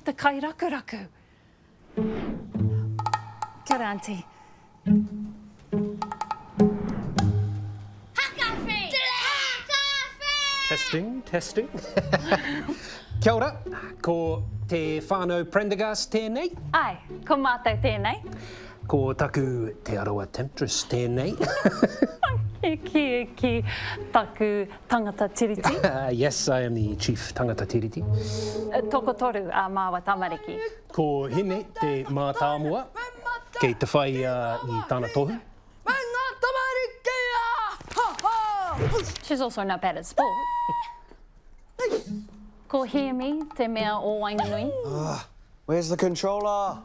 te kairaku-raku. Kia ora, Auntie. Haka Freak! Testing, testing. Kia ora, ko te whānau Prendergasts tēnei. Ai, ko mātou tēnei. Ko taku te arawa temptress tēnei. Ki taku tangata tiriti. Yes, I am the chief tangata tiriti. Toko toru a māua tamariki. Ko hine te mātāmua, kei te whai I tāna tohu. She's also not bad at sport. Ko hiemi te mea o Wainganui. Where's the controller?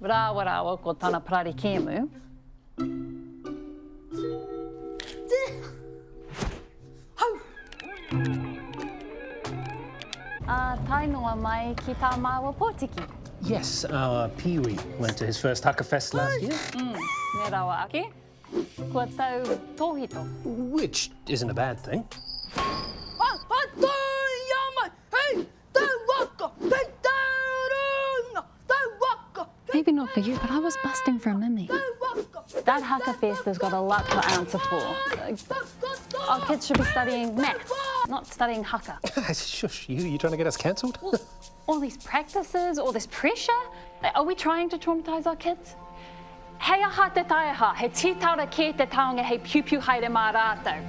Rawa ko tana parari kēmu. Tai noa mai ki tā māua pōtiki. Yes, Piwi went to his first Hakafest last year. Me rawa ake. Kua tau tōhito. Which isn't a bad thing. Maybe not for you, but I was busting for a mimi. That Hakafest has got a lot to answer for. Our kids should be studying maths, not studying haka. Shush, you trying to get us cancelled? All these practices, all this pressure. Are we trying to traumatise our kids? Hei aha te taiaha, he tītaura ki te taonga, he piu piu haere mā rātou.